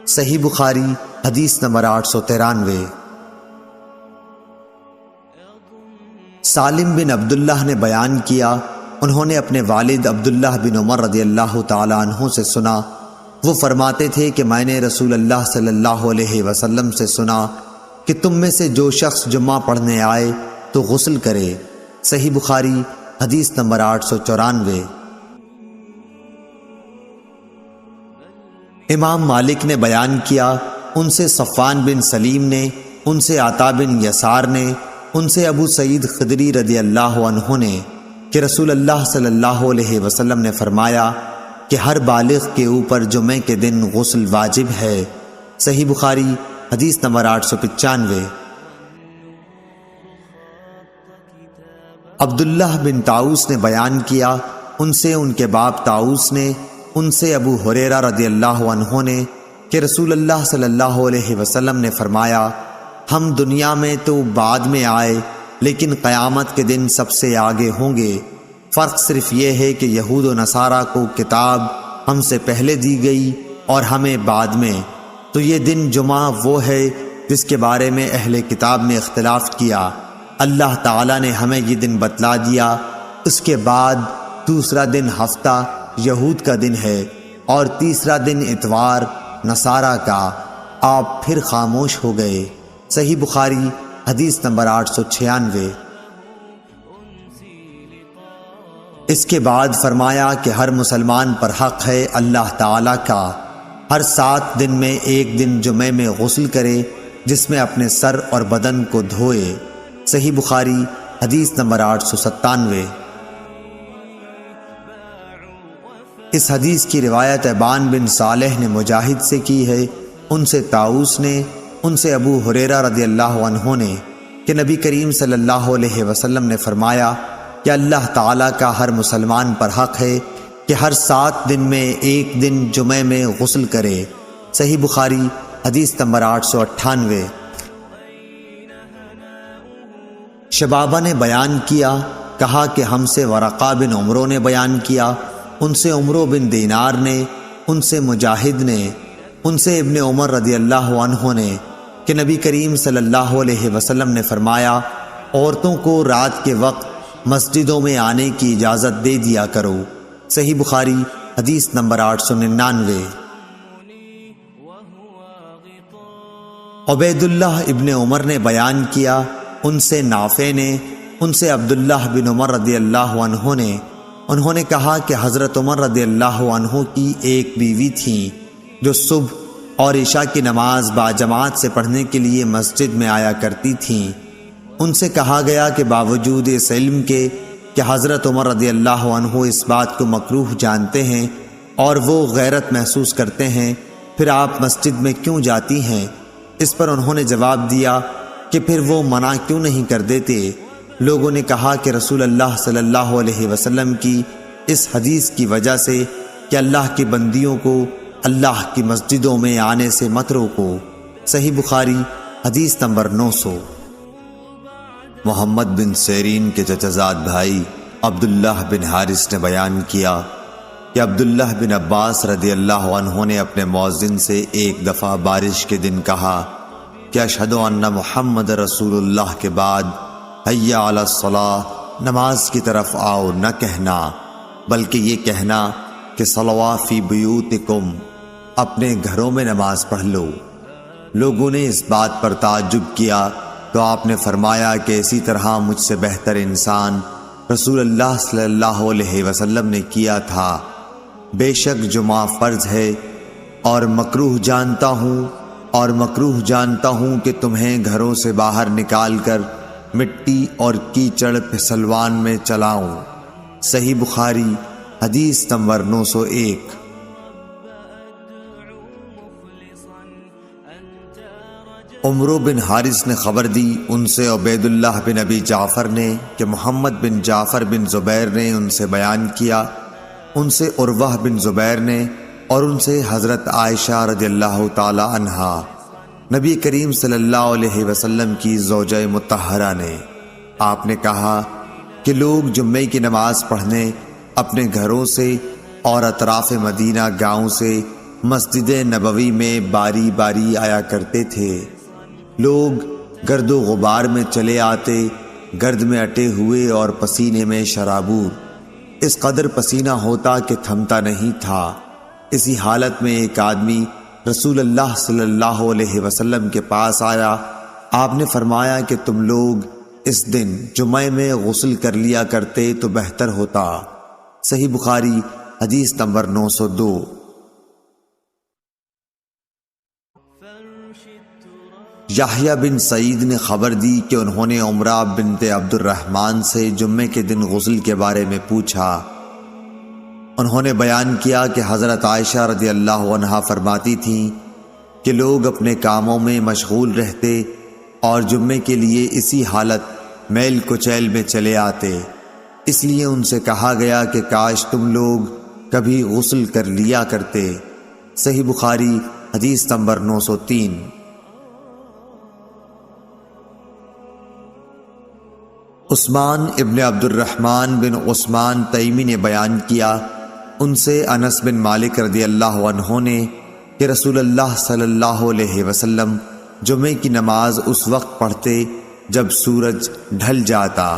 صحیح بخاری حدیث نمبر 893۔ سالم بن عبداللہ نے بیان کیا، انہوں نے اپنے والد عبداللہ بن عمر رضی اللہ تعالی عنہ سے سنا، وہ فرماتے تھے کہ میں نے رسول اللہ صلی اللہ علیہ وسلم سے سنا کہ تم میں سے جو شخص جمعہ پڑھنے آئے تو غسل کرے۔ صحیح بخاری حدیث نمبر 894۔ امام مالک نے بیان کیا، ان سے صفوان بن سلیم نے، ان سے عطا بن یسار نے، ان سے ابو سعید خدری رضی اللہ عنہ نے کہ رسول اللہ صلی اللہ علیہ وسلم نے فرمایا کہ ہر بالغ کے اوپر جمعے کے دن غسل واجب ہے۔ صحیح بخاری حدیث نمبر 895۔ عبداللہ بن طاؤس نے بیان کیا، ان سے ان کے باپ طاؤس نے، ان سے ابو ہریرہ رضی اللہ عنہ نے کہ رسول اللہ صلی اللہ علیہ وسلم نے فرمایا، ہم دنیا میں تو بعد میں آئے لیکن قیامت کے دن سب سے آگے ہوں گے، فرق صرف یہ ہے کہ یہود و نصارہ کو کتاب ہم سے پہلے دی گئی اور ہمیں بعد میں، تو یہ دن جمعہ وہ ہے جس کے بارے میں اہل کتاب نے اختلاف کیا، اللہ تعالیٰ نے ہمیں یہ دن بتلا دیا۔ اس کے بعد دوسرا دن ہفتہ یہود کا دن ہے اور تیسرا دن اتوار نصارہ کا، آپ پھر خاموش ہو گئے۔ صحیح بخاری حدیث نمبر 896۔ اس کے بعد فرمایا کہ ہر مسلمان پر حق ہے اللہ تعالیٰ کا ہر 7 دن میں ایک دن جمعے میں غسل کرے جس میں اپنے سر اور بدن کو دھوئے۔ صحیح بخاری حدیث نمبر 897۔ اس حدیث کی روایت ابان بن صالح نے مجاہد سے کی ہے، ان سے طاؤس نے، ان سے ابو ہریرہ رضی اللہ عنہ نے کہ نبی کریم صلی اللہ علیہ وسلم نے فرمایا کہ اللہ تعالیٰ کا ہر مسلمان پر حق ہے کہ ہر 7 دن میں ایک دن جمعے میں غسل کرے۔ صحیح بخاری حدیث نمبر 898۔ شبابہ نے بیان کیا، کہا کہ ہم سے ورقہ بن عمرو نے بیان کیا، ان سے عمرو بن دینار نے، ان سے مجاہد نے، ان سے ابن عمر رضی اللہ عنہ نے کہ نبی کریم صلی اللہ علیہ وسلم نے فرمایا، عورتوں کو رات کے وقت مسجدوں میں آنے کی اجازت دے دیا کرو۔ صحیح بخاری حدیث نمبر 899۔ عبید اللہ ابن عمر نے بیان کیا، ان سے نافع نے، ان سے عبداللہ بن عمر رضی اللہ عنہ نے، انہوں نے کہا کہ حضرت عمر رضی اللہ عنہ کی ایک بیوی تھی جو صبح اور عشاء کی نماز باجماعت سے پڑھنے کے لیے مسجد میں آیا کرتی تھیں۔ ان سے کہا گیا کہ باوجود اس علم کے کہ حضرت عمر رضی اللہ عنہ اس بات کو مکروہ جانتے ہیں اور وہ غیرت محسوس کرتے ہیں، پھر آپ مسجد میں کیوں جاتی ہیں؟ اس پر انہوں نے جواب دیا کہ پھر وہ منع کیوں نہیں کر دیتے؟ لوگوں نے کہا کہ رسول اللہ صلی اللہ علیہ وسلم کی اس حدیث کی وجہ سے کہ اللہ کی بندیوں کو اللہ کی مسجدوں میں آنے سے مت روکو۔ صحیح بخاری حدیث نمبر 900۔ محمد بن سیرین کے چچزاد بھائی عبداللہ بن حارث نے بیان کیا کہ عبداللہ بن عباس رضی اللہ عنہ نے اپنے مؤذن سے ایک دفعہ بارش کے دن کہا کہ اشہد ان محمد رسول اللہ کے بعد حی علی الصلاۃ، نماز کی طرف آؤ نہ کہنا بلکہ یہ کہنا کہ صلوا فی بیوتکم، اپنے گھروں میں نماز پڑھ لو۔ لوگوں نے اس بات پر تعجب کیا تو آپ نے فرمایا کہ اسی طرح مجھ سے بہتر انسان رسول اللہ صلی اللہ علیہ وسلم نے کیا تھا۔ بے شک جمعہ فرض ہے اور مکروہ جانتا ہوں کہ تمہیں گھروں سے باہر نکال کر مٹی اور کیچڑ پھسلوان میں چلاؤں۔ صحیح بخاری حدیث نمبر 901۔ عمرو بن حارث نے خبر دی، ان سے عبید اللہ بن ابی جعفر نے کہ محمد بن جعفر بن زبیر نے ان سے بیان کیا، ان سے عروہ بن زبیر نے اور ان سے حضرت عائشہ رضی اللہ تعالی عنہا نبی کریم صلی اللہ علیہ وسلم کی زوجہ مطہرہ نے، آپ نے کہا کہ لوگ جمعے کی نماز پڑھنے اپنے گھروں سے اور اطراف مدینہ گاؤں سے مسجد نبوی میں باری باری آیا کرتے تھے۔ لوگ گرد و غبار میں چلے آتے، گرد میں اٹے ہوئے اور پسینے میں شرابور۔ اس قدر پسینہ ہوتا کہ تھمتا نہیں تھا۔ اسی حالت میں ایک آدمی رسول اللہ صلی اللہ علیہ وسلم کے پاس آیا۔ آپ نے فرمایا کہ تم لوگ اس دن جمعے میں غسل کر لیا کرتے تو بہتر ہوتا۔ صحیح بخاری حدیث نمبر 902۔ یحییٰ بن سعید نے خبر دی کہ انہوں نے عمرہ بنت عبد الرحمن سے جمعے کے دن غسل کے بارے میں پوچھا۔ انہوں نے بیان کیا کہ حضرت عائشہ رضی اللہ عنہا فرماتی تھیں کہ لوگ اپنے کاموں میں مشغول رہتے اور جمعے کے لیے اسی حالت میل کچیل میں چلے آتے، اس لیے ان سے کہا گیا کہ کاش تم لوگ کبھی غسل کر لیا کرتے۔ صحیح بخاری حدیث نمبر 903۔ عثمان ابن عبد الرحمن بن عثمان تیمی نے بیان کیا، ان سے انس بن مالک رضی اللہ عنہ نے کہ رسول اللہ صلی اللہ علیہ وسلم جمعے کی نماز اس وقت پڑھتے جب سورج ڈھل جاتا۔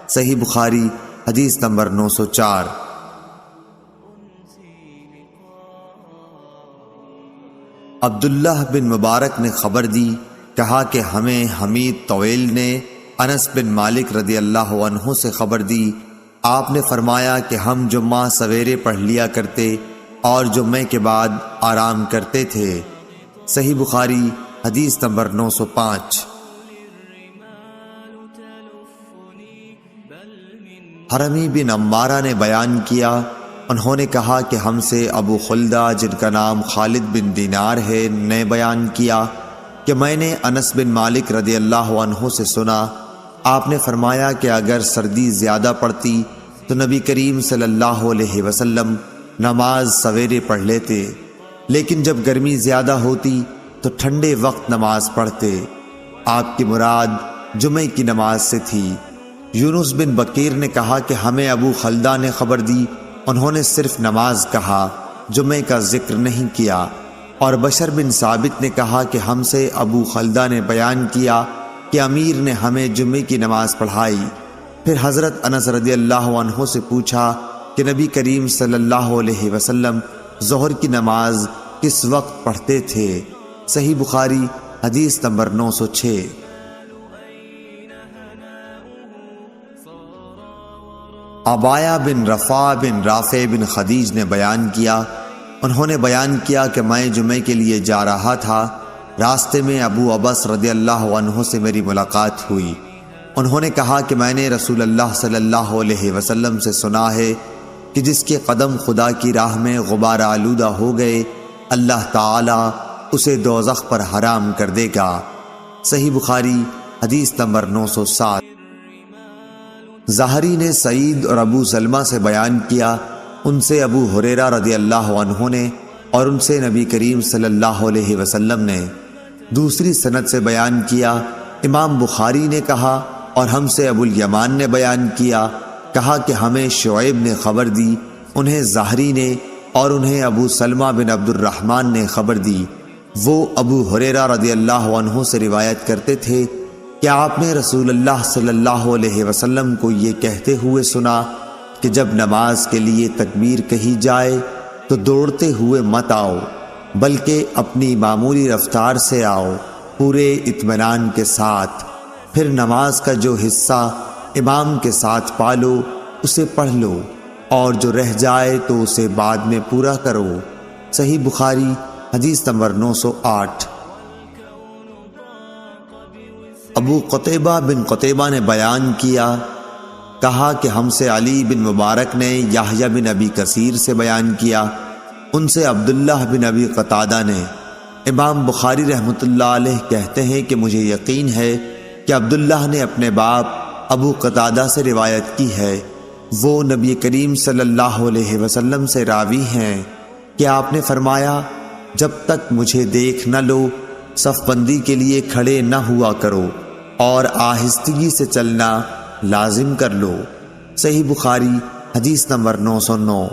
صحیح بخاری حدیث نمبر 904۔ عبداللہ بن مبارک نے خبر دی، کہا کہ ہمیں حمید طویل نے انس بن مالک رضی اللہ عنہ سے خبر دی، آپ نے فرمایا کہ ہم جمعہ سویرے پڑھ لیا کرتے اور جمعے کے بعد آرام کرتے تھے۔ صحیح بخاری حدیث نمبر 905۔ حرمی بن عمارہ نے بیان کیا، انہوں نے کہا کہ ہم سے ابو خلدہ جن کا نام خالد بن دینار ہے نے بیان کیا کہ میں نے انس بن مالک رضی اللہ عنہ سے سنا، آپ نے فرمایا کہ اگر سردی زیادہ پڑتی تو نبی کریم صلی اللہ علیہ وسلم نماز سویرے پڑھ لیتے، لیکن جب گرمی زیادہ ہوتی تو ٹھنڈے وقت نماز پڑھتے۔ آپ کی مراد جمعے کی نماز سے تھی۔ یونس بن بکیر نے کہا کہ ہمیں ابو خلدہ نے خبر دی، انہوں نے صرف نماز کہا، جمعے کا ذکر نہیں کیا۔ اور بشر بن ثابت نے کہا کہ ہم سے ابو خلدہ نے بیان کیا کہ امیر نے ہمیں جمعے کی نماز پڑھائی۔ پھر حضرت انس رضی اللہ عنہ سے پوچھا کہ نبی کریم صلی اللہ علیہ وسلم ظہر کی نماز کس وقت پڑھتے تھے؟ صحیح بخاری حدیث نمبر 906۔ عبایہ بن رفاع بن رافع بن خدیج نے بیان کیا، انہوں نے بیان کیا کہ میں جمعے کے لیے جا رہا تھا، راستے میں ابو عبس رضی اللہ عنہ سے میری ملاقات ہوئی۔ انہوں نے کہا کہ میں نے رسول اللہ صلی اللہ علیہ وسلم سے سنا ہے کہ جس کے قدم خدا کی راہ میں غبار آلودہ ہو گئے، اللہ تعالی اسے دوزخ پر حرام کر دے گا۔ صحیح بخاری حدیث نمبر 907۔ ظاہری نے سعید اور ابو سلمہ سے بیان کیا، ان سے ابو ہریرہ رضی اللہ عنہ نے اور ان سے نبی کریم صلی اللہ علیہ وسلم نے دوسری سند سے بیان کیا۔ امام بخاری نے کہا اور ہم سے ابو الیمان نے بیان کیا، کہا کہ ہمیں شعیب نے خبر دی، انہیں ظاہری نے اور انہیں ابو سلمہ بن عبد الرحمن نے خبر دی۔ وہ ابو ہریرہ رضی اللہ عنہ سے روایت کرتے تھے کہ آپ نے رسول اللہ صلی اللہ علیہ وسلم کو یہ کہتے ہوئے سنا کہ جب نماز کے لیے تکبیر کہی جائے تو دوڑتے ہوئے مت آؤ، بلکہ اپنی معمولی رفتار سے آؤ، پورے اطمینان کے ساتھ۔ پھر نماز کا جو حصہ امام کے ساتھ پالو اسے پڑھ لو، اور جو رہ جائے تو اسے بعد میں پورا کرو۔ صحیح بخاری حدیث نمبر 908۔ ابو قتیبہ بن قتیبہ نے بیان کیا، کہا کہ ہم سے علی بن مبارک نے یحییٰ بن ابی کثیر سے بیان کیا، ان سے عبداللہ بن ابی قتادہ نے۔ امام بخاری رحمۃ اللہ علیہ کہتے ہیں کہ مجھے یقین ہے کہ عبداللہ نے اپنے باپ ابو قتادہ سے روایت کی ہے، وہ نبی کریم صلی اللہ علیہ وسلم سے راوی ہیں کہ آپ نے فرمایا، جب تک مجھے دیکھ نہ لو صف بندی کے لیے کھڑے نہ ہوا کرو اور آہستگی سے چلنا لازم کر لو۔ صحیح بخاری حدیث نمبر 909۔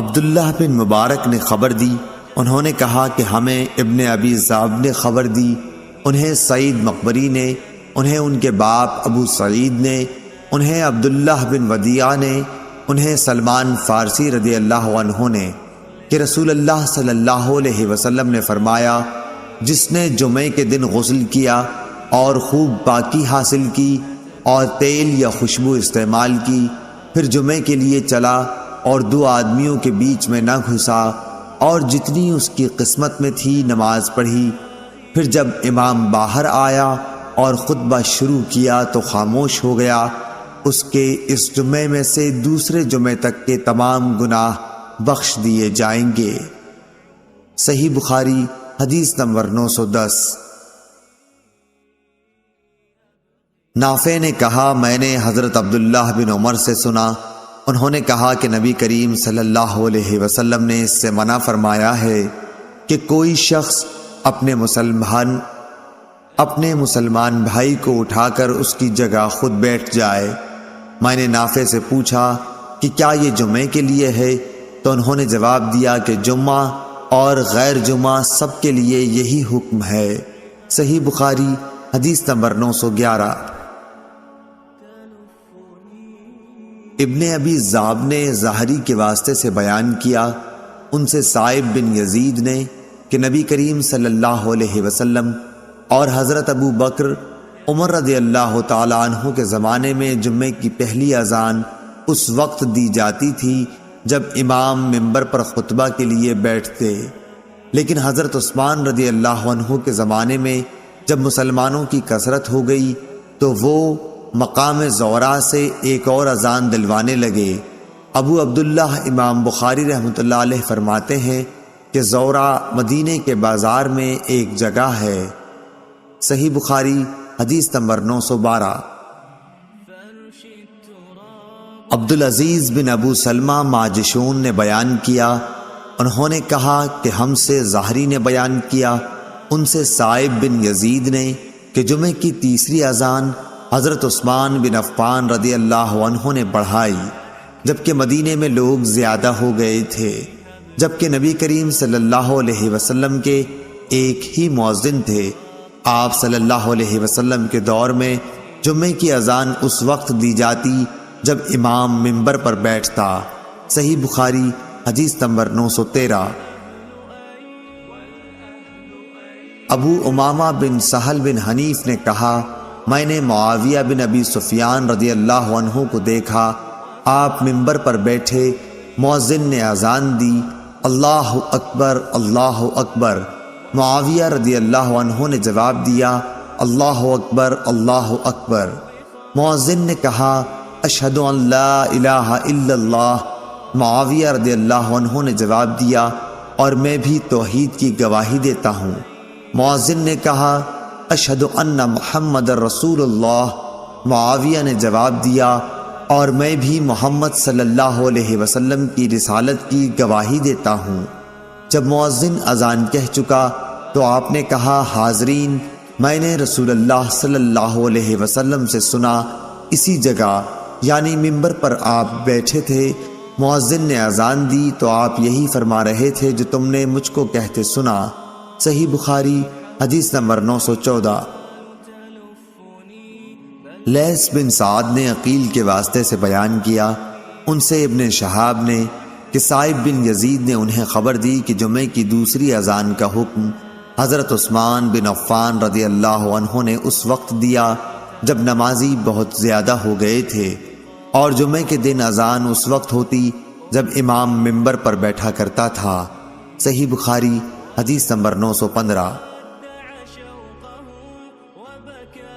عبداللہ بن مبارک نے خبر دی، انہوں نے کہا کہ ہمیں ابن ابی ذئب نے خبر دی، انہیں سعید مقبری نے، انہیں ان کے باپ ابو سعید نے، انہیں عبداللہ بن ودیعہ نے، انہیں سلمان فارسی رضی اللہ عنہ نے کہ رسول اللہ صلی اللہ علیہ وسلم نے فرمایا، جس نے جمعے کے دن غسل کیا اور خوب پاکی حاصل کی اور تیل یا خوشبو استعمال کی، پھر جمعے کے لیے چلا اور دو آدمیوں کے بیچ میں نہ گھسا اور جتنی اس کی قسمت میں تھی نماز پڑھی، پھر جب امام باہر آیا اور خطبہ شروع کیا تو خاموش ہو گیا، اس کے اس جمعے میں سے دوسرے جمعے تک کے تمام گناہ بخش دیے جائیں گے۔ صحیح بخاری حدیث نمبر 910۔ نافع نے کہا، میں نے حضرت عبداللہ بن عمر سے سنا، انہوں نے کہا کہ نبی کریم صلی اللہ علیہ وسلم نے اس سے منع فرمایا ہے کہ کوئی شخص اپنے مسلمان بھائی کو اٹھا کر اس کی جگہ خود بیٹھ جائے۔ میں نے نافع سے پوچھا کہ کیا یہ جمعے کے لیے ہے؟ تو انہوں نے جواب دیا کہ جمعہ اور غیر جمعہ سب کے لیے یہی حکم ہے۔ صحیح بخاری حدیث نمبر 911۔ ابن ابی ذئب نے ظاہری کے واسطے سے بیان کیا، ان سے صائب بن یزید نے کہ نبی کریم صلی اللہ علیہ وسلم اور حضرت ابو بکر عمر رضی اللہ تعالی عنہ کے زمانے میں جمعے کی پہلی اذان اس وقت دی جاتی تھی جب امام ممبر پر خطبہ کے لیے بیٹھتے، لیکن حضرت عثمان رضی اللہ عنہ کے زمانے میں جب مسلمانوں کی کثرت ہو گئی تو وہ مقام زورا سے ایک اور اذان دلوانے لگے۔ ابو عبداللہ امام بخاری رحمۃ اللہ علیہ فرماتے ہیں کہ زورا مدینے کے بازار میں ایک جگہ ہے۔ صحیح بخاری حدیث نمبر 912۔ عبدالعزیز بن ابو سلمہ ماجشون نے بیان کیا، انہوں نے کہا کہ ہم سے ظاہری نے بیان کیا، ان سے صائب بن یزید نے کہ جمعے کی تیسری اذان حضرت عثمان بن عفان رضی اللہ عنہ نے بڑھائی، جبکہ مدینے میں لوگ زیادہ ہو گئے تھے، جبکہ نبی کریم صلی اللہ علیہ وسلم کے ایک ہی مؤذن تھے۔ آپ صلی اللہ علیہ وسلم کے دور میں جمعے کی اذان اس وقت دی جاتی جب امام ممبر پر بیٹھتا۔ صحیح بخاری حدیث نمبر 913۔ ابو امامہ بن سہل بن حنیف نے کہا، میں نے معاویہ بن ابی سفیان رضی اللہ عنہ کو دیکھا، آپ ممبر پر بیٹھے، مؤذن نے اذان دی، اللہ اکبر اللہ اکبر۔ معاویہ رضی اللہ عنہ نے جواب دیا، اللہ اکبر اللہ اکبر۔ مؤذن نے کہا، اشہد ان لا الہ الا اللہ۔ معاویہ رضی اللہ عنہ نے جواب دیا، اور میں بھی توحید کی گواہی دیتا ہوں۔ مؤذن نے کہا، اشہد ان محمد رسول اللہ۔ معاویہ نے جواب دیا، اور میں بھی محمد صلی اللہ علیہ وسلم کی رسالت کی گواہی دیتا ہوں۔ جب مؤذن اذان کہہ چکا تو آپ نے کہا، حاضرین، میں نے رسول اللہ صلی اللہ علیہ وسلم سے سنا، اسی جگہ یعنی ممبر پر آپ بیٹھے تھے، مؤذن نے اذان دی تو آپ یہی فرما رہے تھے جو تم نے مجھ کو کہتے سنا۔ صحیح بخاری حدیث نمبر 914۔ لیث بن سعد نے عقیل کے واسطے سے بیان کیا، ان سے ابن شہاب نے کہ صائب بن یزید نے انہیں خبر دی کہ جمعے کی دوسری اذان کا حکم حضرت عثمان بن عفان رضی اللہ عنہ نے اس وقت دیا جب نمازی بہت زیادہ ہو گئے تھے، اور جمعے کے دن اذان اس وقت ہوتی جب امام ممبر پر بیٹھا کرتا تھا۔ صحیح بخاری حدیث نمبر 915۔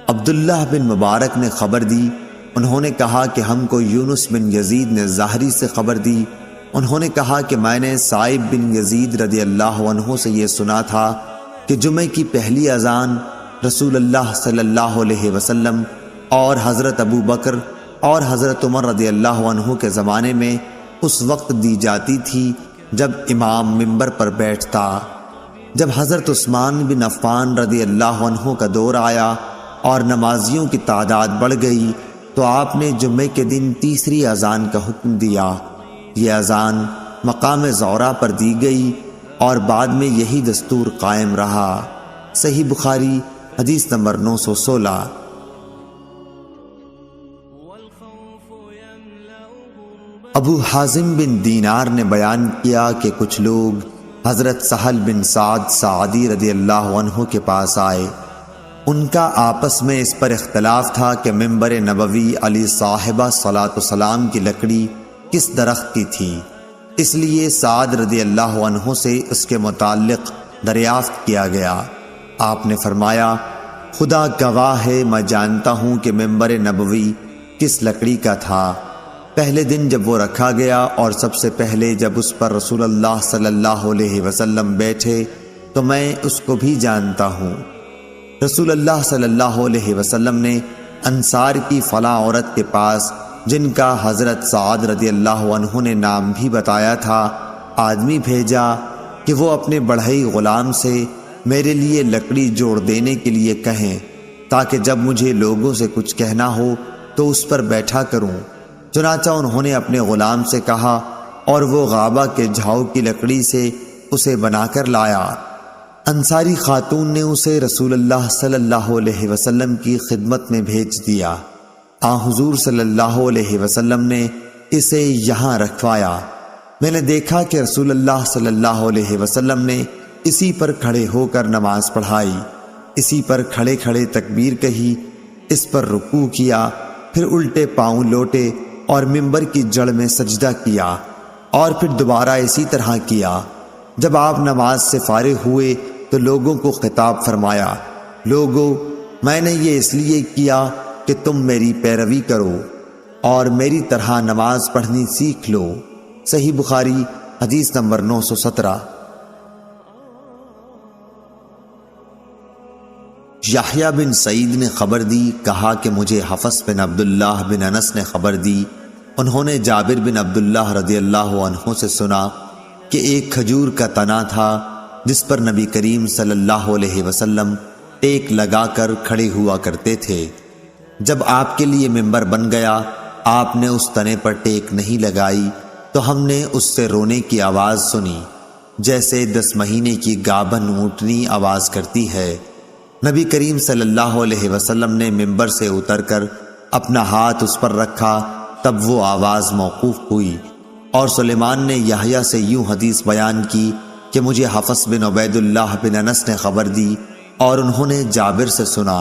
عبداللہ بن مبارک نے خبر دی، انہوں نے کہا کہ ہم کو یونس بن یزید نے ظاہری سے خبر دی، انہوں نے کہا کہ میں نے صائب بن یزید رضی اللہ عنہ سے یہ سنا تھا کہ جمعے کی پہلی اذان رسول اللہ صلی اللہ علیہ وسلم اور حضرت ابو بکر اور حضرت عمر رضی اللہ عنہ کے زمانے میں اس وقت دی جاتی تھی جب امام ممبر پر بیٹھتا۔ جب حضرت عثمان بن عفان رضی اللہ عنہ کا دور آیا اور نمازیوں کی تعداد بڑھ گئی تو آپ نے جمعے کے دن تیسری اذان کا حکم دیا۔ یہ اذان مقام زورا پر دی گئی اور بعد میں یہی دستور قائم رہا۔ صحیح بخاری حدیث نمبر 916۔ ابو حازم بن دینار نے بیان کیا کہ کچھ لوگ حضرت سہل بن سعد ساعدی رضی اللہ عنہ کے پاس آئے۔ ان کا آپس میں اس پر اختلاف تھا کہ منبر نبوی علی صاحبہ صلاۃ والسلام کی لکڑی کس درخت کی تھی، اس لیے سعد رضی اللہ عنہ سے اس کے متعلق دریافت کیا گیا۔ آپ نے فرمایا، خدا گواہ ہے میں جانتا ہوں کہ منبر نبوی کس لکڑی کا تھا۔ پہلے دن جب وہ رکھا گیا اور سب سے پہلے جب اس پر رسول اللہ صلی اللہ علیہ وسلم بیٹھے تو میں اس کو بھی جانتا ہوں۔ رسول اللہ صلی اللہ علیہ وسلم نے انصار کی فلاں عورت کے پاس، جن کا حضرت سعد رضی اللہ عنہ نے نام بھی بتایا تھا، آدمی بھیجا کہ وہ اپنے بڑھئی غلام سے میرے لیے لکڑی جوڑ دینے کے لیے کہیں، تاکہ جب مجھے لوگوں سے کچھ کہنا ہو تو اس پر بیٹھا کروں۔ چنانچہ انہوں نے اپنے غلام سے کہا اور وہ غابہ کے جھاؤ کی لکڑی سے اسے بنا کر لایا۔ انصاری خاتون نے اسے رسول اللہ صلی اللہ علیہ وسلم کی خدمت میں بھیج دیا۔ حضور صلی اللہ علیہ وسلم نے اسے یہاں رکھوایا۔ میں نے دیکھا کہ رسول اللہ صلی اللہ علیہ وسلم نے اسی پر کھڑے ہو کر نماز پڑھائی، اسی پر کھڑے کھڑے تکبیر کہی، اس پر رکوع کیا، پھر الٹے پاؤں لوٹے اور منبر کی جڑ میں سجدہ کیا اور پھر دوبارہ اسی طرح کیا۔ جب آپ نماز سے فارغ ہوئے تو لوگوں کو خطاب فرمایا، لوگو، میں نے یہ اس لیے کیا کہ تم میری پیروی کرو اور میری طرح نماز پڑھنی سیکھ لو۔ صحیح بخاری حدیث نمبر 917۔ یحییٰ بن سعید نے خبر دی، کہا کہ مجھے حفص بن عبداللہ بن انس نے خبر دی، انہوں نے جابر بن عبداللہ رضی اللہ عنہ سے سنا کہ ایک کھجور کا تنا تھا جس پر نبی کریم صلی اللہ علیہ وسلم ٹیک لگا کر کھڑے ہوا کرتے تھے۔ جب آپ کے لیے منبر بن گیا، آپ نے اس تنے پر ٹیک نہیں لگائی تو ہم نے اس سے رونے کی آواز سنی، جیسے 10 مہینے کی گابھن اونٹنی آواز کرتی ہے۔ نبی کریم صلی اللہ علیہ وسلم نے منبر سے اتر کر اپنا ہاتھ اس پر رکھا، تب وہ آواز موقوف ہوئی۔ اور سلیمان نے یحییٰ سے یوں حدیث بیان کی کہ مجھے حفص بن عبید اللہ بن انس نے خبر دی اور انہوں نے جابر سے سنا